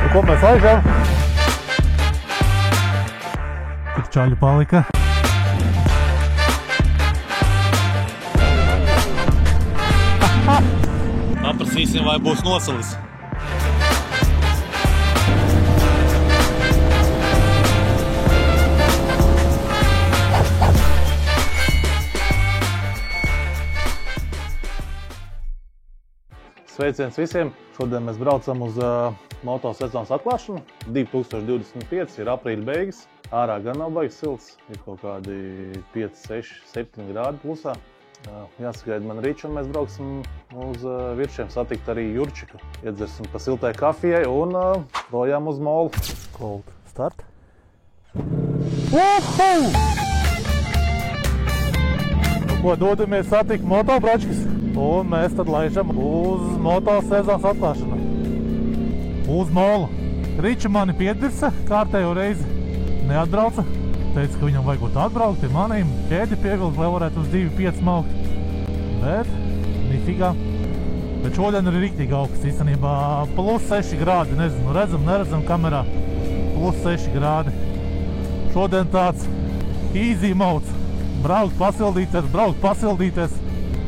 Ko mēs laižam? Tur čaļi palika. Paprasīsim, vai būs nosalis. Sveiciens visiem! Šodien mēs braucam uz moto sezonas atklāšanu. 2025 ir aprīļa beigas. Ārā gan nav baigs silts. Ir kaut kādi 5, 6, 7 grādi plusā. Jāsagaida man rīču un mēs brauksim uz Viršiem satikt arī Jurčiku. Iedzersim pa siltai kafijai un projām uz molu. Cold start. Ko dodamies satikt motobračkas? Un mēs tad laižam uz moto sezonas atklāšanu. Uz molu. Riča mani piedirsa, kārtējo reizi neatbrauca. Teica, ka viņam vajagot atbraukt pie manīm. Ķēdi pievilkt, lai varētu uz 2,5 maukt. Bet, nifigā. Bet šodien ir riktīgi augsts, īstenībā plus 6 grādi. Nezinu, redzam, neredzam kamerā. Plus 6 grādi. Šodien tāds easy mauts. Braukt, pasildīties.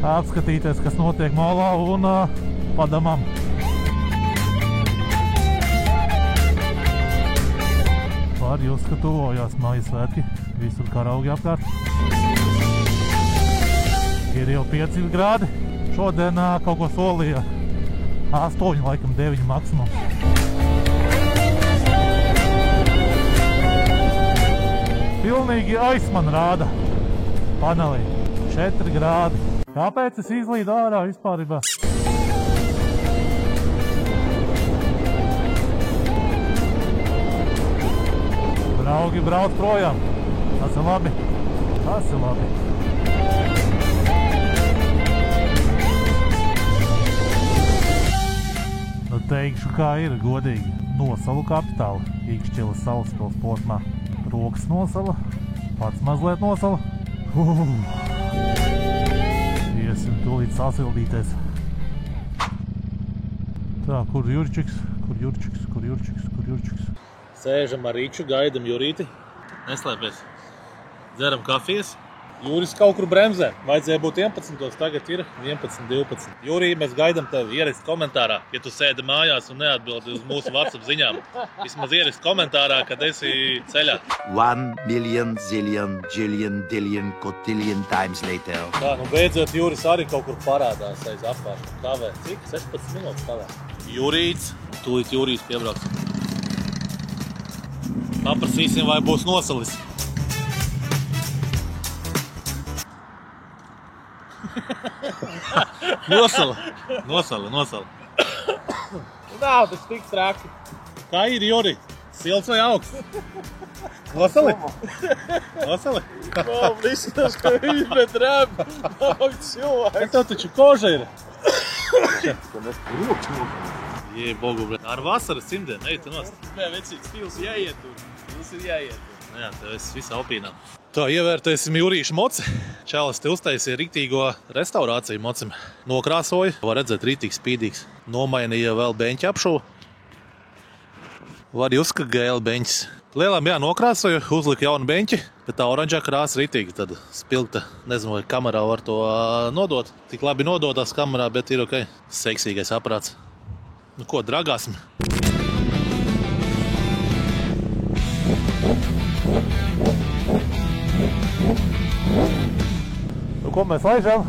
Apskatīties, kas notiek molā un padamam. Par jūs, ka tuvojās mājas svētki, visur karaugi apkārt. Ir jau 5 grādi. Šodien kaut ko solīja 8, laikam 9 maksimums. Pilnīgi aiz man rāda panelī 4 grādi. Kāpēc es izlīdu ārā vispārībā? Draugi brauc projām. Tas ir labi. Tas ir labi. Nu, teikšu, kā ir godīgi. Nosalu kapitāli. Īkšķilas Salaspils posmā. Rokas nosala. Pats mazliet nosala. Iesim tūlīt sasildīties. Tā, kur Jurčiks? Kur Jurčiks? Sēžam ar Riču, gaidam Jurīti. Neslēpies. Dzeram kafijas. Juris kaut kur bremzē. Vajadzēja būt 11, tagad ir 11, 12. Jurī, mēs gaidam tevi. Ierakst komentārā, ja tu sēdi mājās un neatbildi uz mūsu WhatsApp ziņām. Vismaz ierakst komentārā, kad esi ceļā. 1 million, zillion, jillion, dillion, cotillion times later. Tā, nu beidzot Juris arī kaut kur parādās aiz apkārt. Kavē. Cik? 16 minūtes kavē. Jurīts. Tūlīt Jurīs piebrauks. Paprasīsim, vai būs nosalis. Nosala. Nav tas tik traki. Kā ir, Juri? Silts vai augsts? Nosali? Nav visu tas, ka viņš bet rēb. Nav cilvēks. Tev taču koža ir. Jē, bogu, bret. Ar vasaras cimdiem, ej, tu nost. Nē, vecīgs stils jāiet tur. Stils ir jāiet tur. Jā, tev esi visā opīnā. Tā, ievērtēsim Jurīšu moci. Čēlis te uztaisīja riktīgo restaurāciju mocim. Nokrāsoja, var redzēt, rītīgs, spīdīgs. Nomainīja vēl beņķi apšuvu. Var just, ka gēli beņķis. Lielām, jā, nokrāsoja, uzlika jaunu beņķi, bet tā oranžā krāsa rītīga, tad spilgta. Nezinu, vai kamerā var to nodot. Tik labi nodotās kamerā, bet ir ok. Seksīgais aprāts. Nu ko, dragāsim? Nu, ko mēs laižam?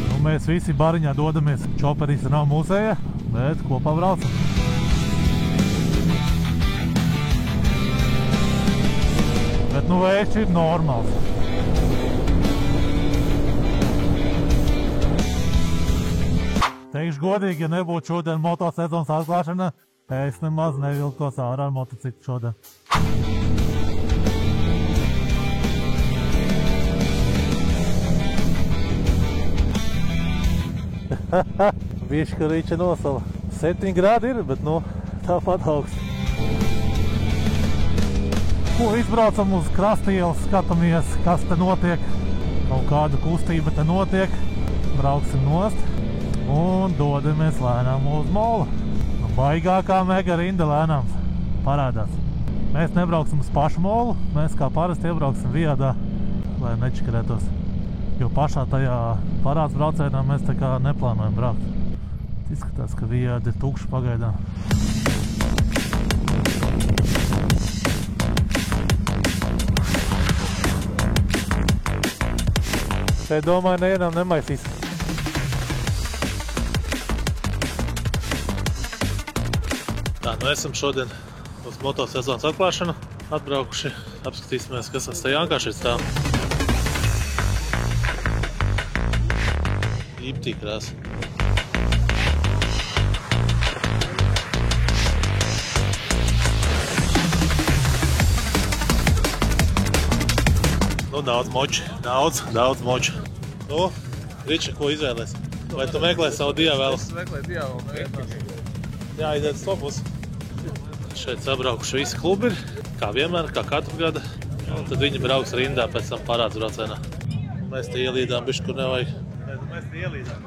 Nu, mēs visi bariņā dodamies. Čoperis nav mūsēja, bet kopā braucam. Bet nu vējš ir normāls. Teikšu godīgi, ja nebūtu šodien moto sezonas atklāšana, es nemaz nevilktos ārā ar motociklu šodien. Bišķi Riča nosala. 7 grādi ir, bet nu tāpat augsts. Ko izbraucam uz krastielu, skatāmies, kas te notiek. Kaut kāda kustība te notiek. Brauksim nost. Un dodamies lēnām uz molu. Baigākā mega rinda lēnām parādās. Mēs nebrauksim uz pašu molu, mēs kā parasti iebrauksim Viadā, lai nečakarētos. Jo pašā tajā parāds braucējumā mēs tā kā neplānojam braukt. Izskatās, ka Viada ir tukša pagaidām. Te domāju, nevienam nemaisīs. Tā, nu esam šodien uz motosezonas atklāšanu atbraukuši. Apskatīsimies, kas tas te Jankā šeit stāv. Īptī krāsa. Nu, daudz moči. Daudz moči. Nu, Riča, ko izvēlēs? Vai tu meklē savu diavēlu? Es meklēju diavēlu. Jā, aiziet uz to pusi. Šeit sabraukuši visi klubi ir, kā vienmēr, kā katru gadu. Un tad viņi brauks rindā pēc tam parāds braucēnā. Mēs te ielīdām bišķi, kur nevajag. Mēs te ielīdām.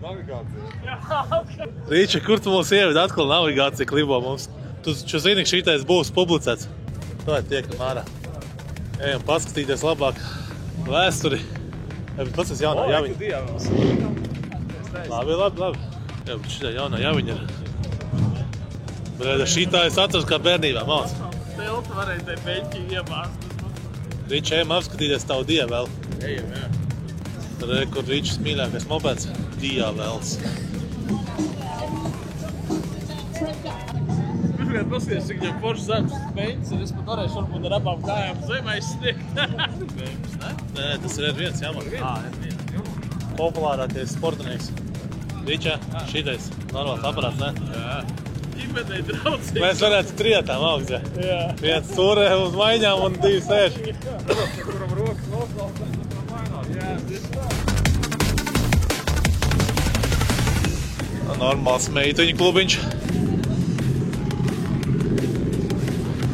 Navigācija. Riča, kur tu mūs ieved? Atkal navigācija klibo mums. Tu zini, ka šitais būs publicēts. To ir tiekam ārā. Ejam paskatīties labāk vēsturi. Jā, bet pats tas jaunā javiņa. Labi. Jā, bet šitā jaunā javiņa ir. Brēda, šitā es atceros kā bērnībā, māc. Telta varēja te beļķi iebāzt. Riča, ejam apskatīties tavu diavēlu. Ejam, jā. Re, kur Ričas mīļākais mopeds? Diavēls. Pirmkārt paskaties, cik jau foršs zemes beņķis ir. Es pat varēšu varbūt ar abām kājām zemē sniegt. Beņķis, ne? Nē, tas ir R1, jāmāk. R1. Populārākais sportinieks. Riča, šitais normāls aparāts, ne? Jā. Ģimenei draudzīgi. Mēs varētu trietām augt, Jā. Viens turē uz maiņām un 2 sēž. Kuram rokas noslaukt, tas mainās. Jā, Normāls meituņu klubiņš.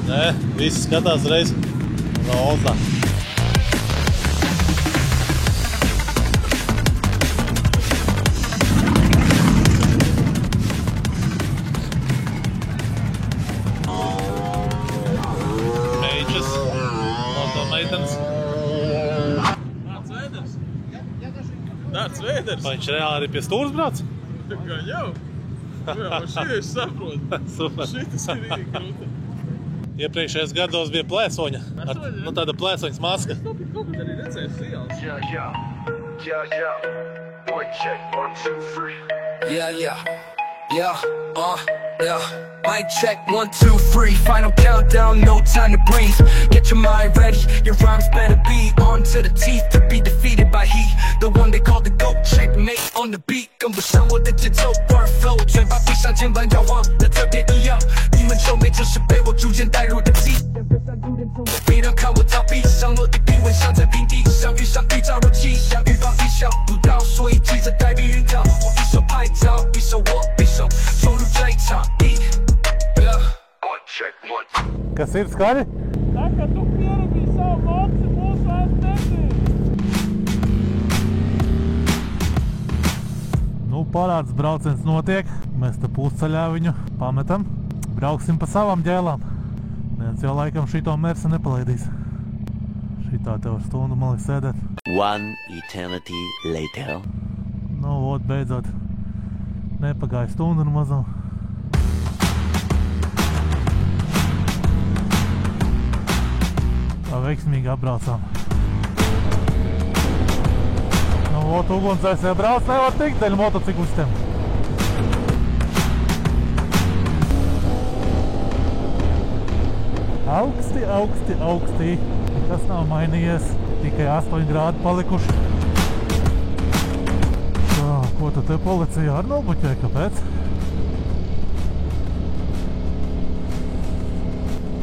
Nē, visi skatās reiz. Roza. Meičas. Moto meitenes. Dārts Vēders. Vai viņš reāli arī pie stūras brauc? Gan jau. Jā, šī es saprotu. Super. Šitas ir grūti. Iepriekšējos gados bija plēsoņa. Nu, tāda plēsoņas maska. Kaut arī redzēs ielas. Yeah. Boy, check 1, 2, 3. Yeah. Mic check 1, 2, 3. Final countdown, no time to breathe. Get your mind ready. Your rhymes better be on to the teeth to be defeated by he. The one they call the GOAT. Checkmate on the beat. 跟不上我的节奏 ，bar flow， 嘴巴闭上，肩膀仰望的特别一样。你们皱眉，就是被我逐渐带入的记。别人看我逃避，上落地平稳，像在平地上遇上预兆如期，像预防意想不到，所以急着带兵晕倒。我一手拍照，一手握匕首，冲入这一场。One check one. Kas ir skaļi? Tā kā tu pieradīji savu moci, mūs vairs nezini. Nu, parāds brauciens notiek. Mēs te pusceļā viņu pametam. Brauksim pa savām ģēlām. Viens jau laikam šito Mersi nepalaidīs. Šitā tev stundu man liek sēdēt. One eternity later. Nu, ot, beidzot. Nepagāja stundu un mazam. Tā veiksmīgi apbraucām. Nu, ot, ugunsdzēsē brauc nevar tikt dēļ motociklistiem. Augsti. Nekas nav mainījies. Tikai 8 grādi palikuši. Tā, ko tu te policija ar nobuķē? Kāpēc?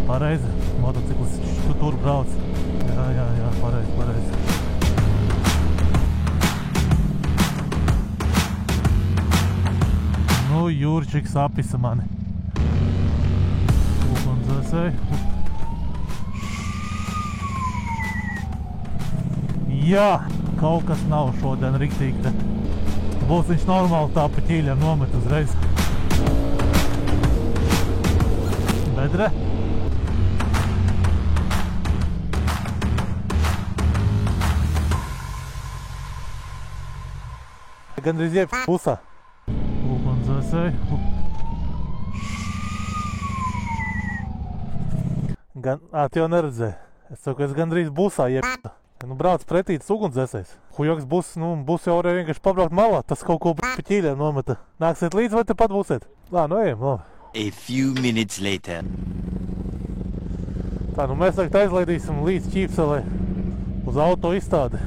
Pareizi. Motociklists tu tur brauc. Jā, pareizi. Nu, Jurčiks apisa mani. Ugunsdzēsēji. Jā, kaut kas nav šodien riktīgi te. Būs viņš normāli tā pa ķīļiem nomet uzreiz. Bedre. Gandrīz iep pusā. Ugunsdzēsēji. Tu jau neredzēji. Es saku, es gandrīz busā iep. Nu, brauc pretītas ugunsdzēsējs. Hujoks bus, bus jau varēja vienkārši pabraukt malā. Tas kaut ko pa ķīļiem nometa. Nāksiet līdz vai te pat būsiet? Nu ejam, labi. A few minutes later. Tā, mēs tagad aizlaidīsim līdz Ķīpselē uz auto izstādi.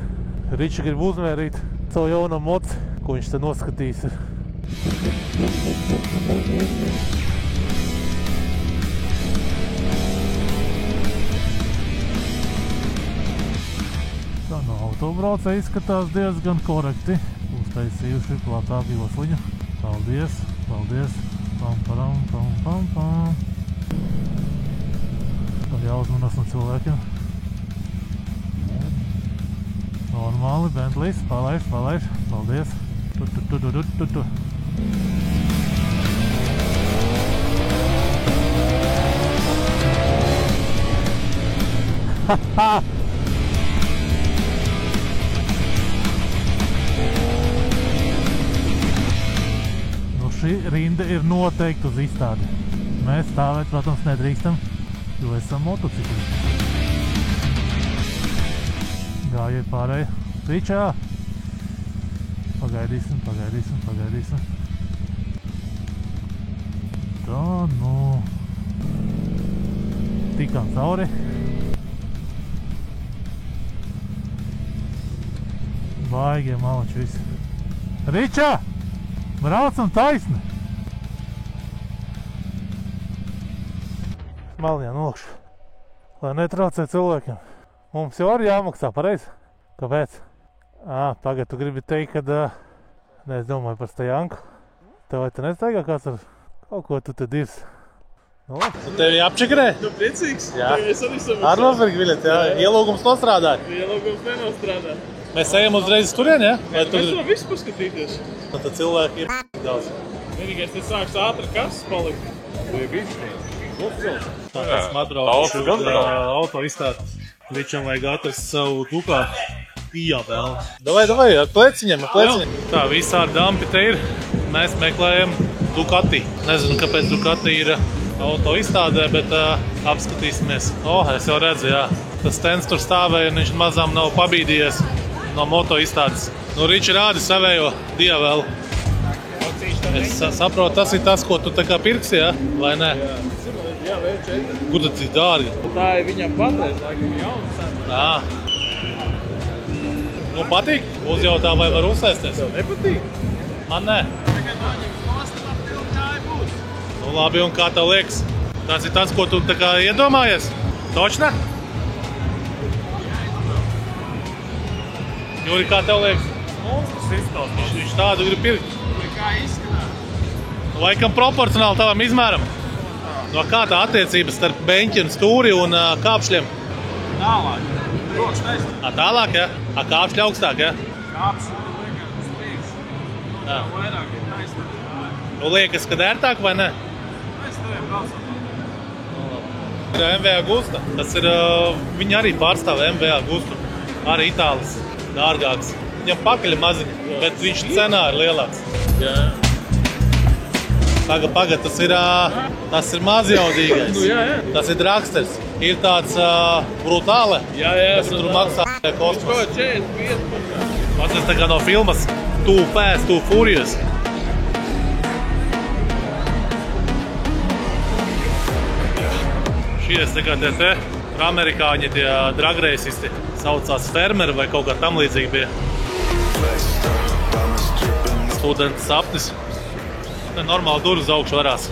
Riča grib uzmērīt savu jauno moci, ko viņš te noskatījis ir. Tā no autobraucēja izskatās diezgan korekti. Uztaisījuši platāku josliņu. Paldies, paldies. Pam, param, pam, pam, pam. Tad jāuzmanas no cilvēkiem. Normāli, Bentleys, palaiž. Paldies. Tu. Šī rinda ir noteikti uz izstādi. Mēs stāvēt, protams, nedrīkstam, jo esam motociklisti. Gājiet pārēj. Ričā! Pagaidīsim. Tā, tikām cauri. Baigie malači visi. Ričā! Braucam taisni! Maliņā nolikšu, lai netraucē cilvēkiem. Mums jau arī jāmaksā, pareizi? Kāpēc? Tagad tu gribi teikt, kad... es domāju par Stajanku. Tev vai te nestaigā kāds ar kaut ko tu te dirs? Tu tevi apčekarē? Tu priecīgs? Jā. Es arī savu. Ar nopirkt biļeti, jā. Ielūgums nostrādāja. Ielūgums nenostrādā. Mēs ejam uzreiz turien, jā? Mēs varam visu paskatīties. Tad cilvēki ir daudz. Vienīgais, te sāks ātri kases palikt. Vai bišķi? Tas madrauks auto izstādes. Ričam vajag atrast savu dukā. Jā, vēl. Davai, ar pleciņiem. Tā, visādi dampi te ir. Mēs meklējam Ducati. Nezinu, kāpēc Ducati ir auto izstādē, bet apskatīsimies. Es jau redzu, jā. Tas stends tur stāvēja un viņš mazām nav pabīdījies no moto izstādes. Riči rādi savējo dievelu. Es saprotu, tas ir tas, ko tu tā kā pirksi, jā? Vai ne? Jā, V4. Kur tad ir dārgi? Tā ir viņam patreiz, laikam jauna cena. Patīk? Uzjautā, vai var uzsēsties? Tev nepatīk? Man nē. Tagad noņems nost, tad tev kāja būs. Labi, un kā tev liekas? Tas ir tas, ko tu tā kā iedomājies? Točna? Juri, kā tev liekas? Monstrs izstāstās. Viņš tādu grib pirkt. Kā izskatās? Laikam proporcionāli tavam izmēram. No kā tā attiecības starp beņķi un stūri un kāpšļiem? Tālāk. Roks taisnāk. Tālāk, jā? Kāpšļi augstāk, jā? Kāpšļi liekas uz priekšu. Vairāk ir taisnāk. Liekas, kad ērtāk vai ne? Mēs teviem braucam. Ir MV Agusta. Tas ir, viņi arī pārstāv MV Agustu. Arī Itālis. Dārgāks. Viņam pakaļ maziņi, bet viņš cenā ir lielāks. Jā. Paga, tas ir mazjaudīgais. Jā. Tas ir dragsters. Ir tāds brutāle, kas tur maksā kosmos. 45. Tas tā kā no filmas Too Fast, Too Furious. Šies tā kā tie amerikāņi, tie dragreisisti saucās fermeri vai kaut kā tam līdzīgi bija. Students sapnis. Normāli durvis augšu varās.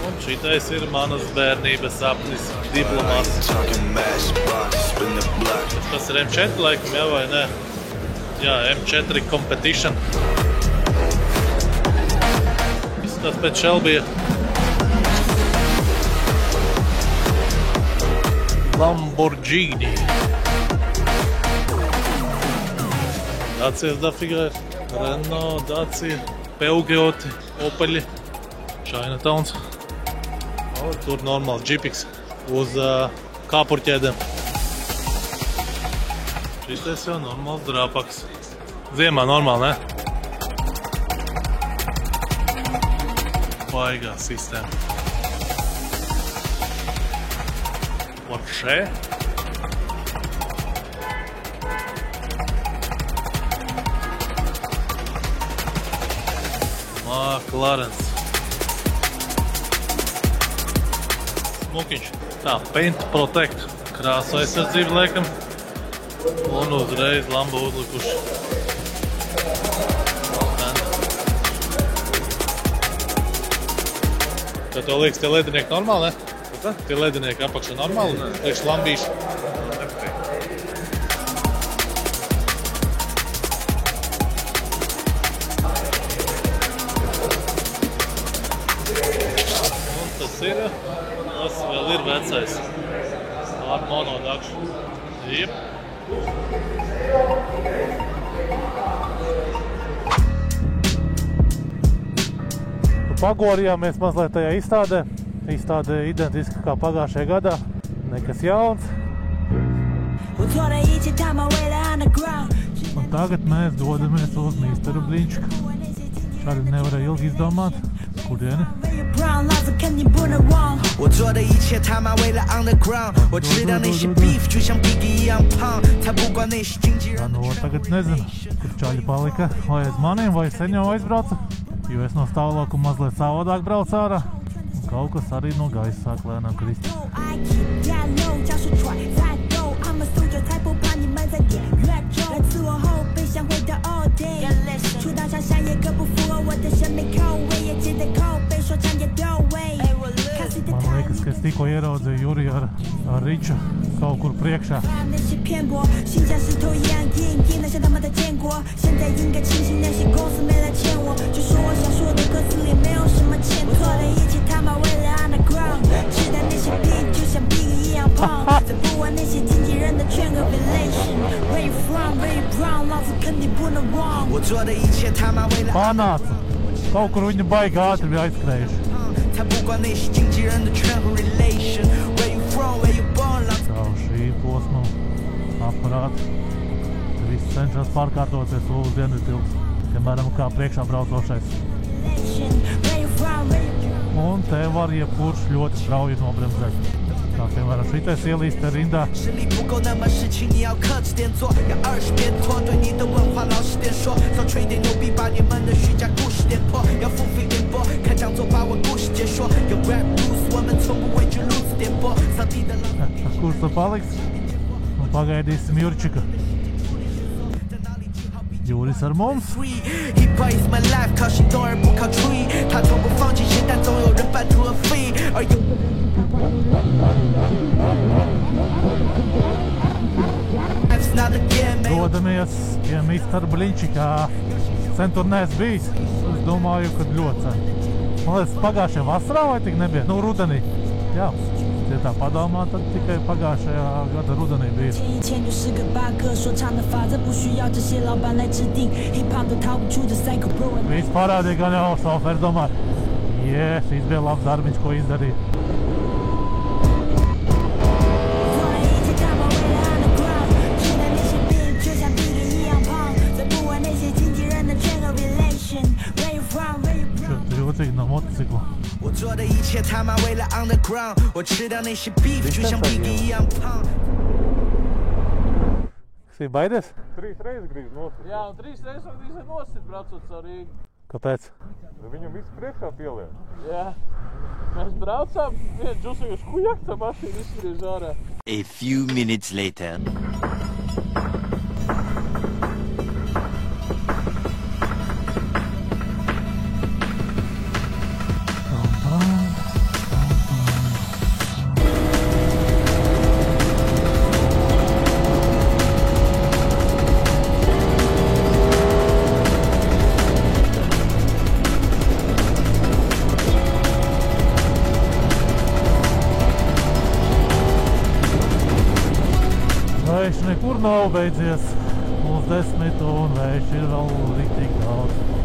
Un šitais ir manas bērnības sapnis, diplomāts. Tas ir M4 laikam, jā vai ne? Jā, M4 Competition. Tas pēc Shelbyja. Lamborghini. Dacijas dafigā ir. Renault, Dacia, Peugeoti, Opeli, Chinatowns. Tur normāls džipiks uz kāpurķēdēm. Šitais jau normāls drāpaks. Ziemā normāli, ne? Baigā sistēma. Porsche. McLaren. Smukiņš. Tā, Paint Protect. Krāsa aizsardzība liekam. Un uzreiz lamba uzlikuši. Tad tev liekas, tie ledinieki normāli, ne? Tie ledinieki apakšā normāli, liekas lambīši. Un tas vēl ir vecais. Ar monodakšu. Jep. Pagorijāmies mazliet tajā izstādē. Izstādē identiski kā pagājušajā gadā. Nekas jauns. Un tagad mēs dodamies uz Misteru Blinčku. Šādi nevarēja ilgi izdomāt. Kurieni? 我做的一切他妈为了 underground 我知道那些 beef 就像 Biggie 一样胖他不管那些经纪人 Nu, tagad nezinu, kur čaļi palika. Vai aiz maniem, vai sen jau aizbrauca. Jo es no stāvlauku mazliet savādāk braucu ārā. Un kaut kas arī no gaisa sāk lēnām krist. Man liekas, ka es tikko ieraudzīju Juriju ar Riču kaut kur priekšā. Panāca! Kaut kur viņi baigi ātri bija aizskrējuši. 他不管那些经纪人的圈和 relation Where you from, where you born Caur šī posma aparāti viss cenšas pārkārtoties uz dienvidtilts, piemēram, kā priekšā braucošais. Un te var jebkurš ļoti strauji nobremzēt. Kā piemēram šitais ielīst te rindā. 实力不够那么事情你要克制点做要20遍拖对你的文化老实点说少吹点牛逼把你们的虚假故事点破要付费点播开讲座把我故事解说有 rap blues 我们从不畏惧 lose 点播扫地的浪 Kurš tu paliks? Un pagaidīsim Jurčiku. Juris ar mums. Hip hop is my life 靠行动而不靠注意他从不放弃谁但总有人半途而废而有 Dodamies pie Mistera Blinčika. Sen tur neesmu bijis. Es domāju, ka ļoti sen. Man liekas, pagājušajā vasarā vai tik nebija? Nu, rudenī. Jā, ja tā padomā, tad tikai pagājušajā gada rudenī bija. 前一天就是个 bug 说唱的法则不需要这些老板来制定 hip hop 都逃不出的 cycle bro Viss parādīja, gan jau šoferi domā. Šis bija labs darbiņš, ko izdarīja. Jocīgi no motocikla. 我做的一切他妈为了 underground 我吃掉那些 beef 就像 Biggie 一样胖 Esi baidies? 3 reizes grīz nosit. Jā, un 3 reizes man grīz nosit, braucot caur Rīgu. Kāpēc? Viņam viss priekšā pieliek. Jā. Mēs braucām, viens džusījuši kujak, tā mašīna izskriež ārā. A few minutes later. Nekur nav beidzies mūsu 10 un vējš ir vēl rītīgi daudz.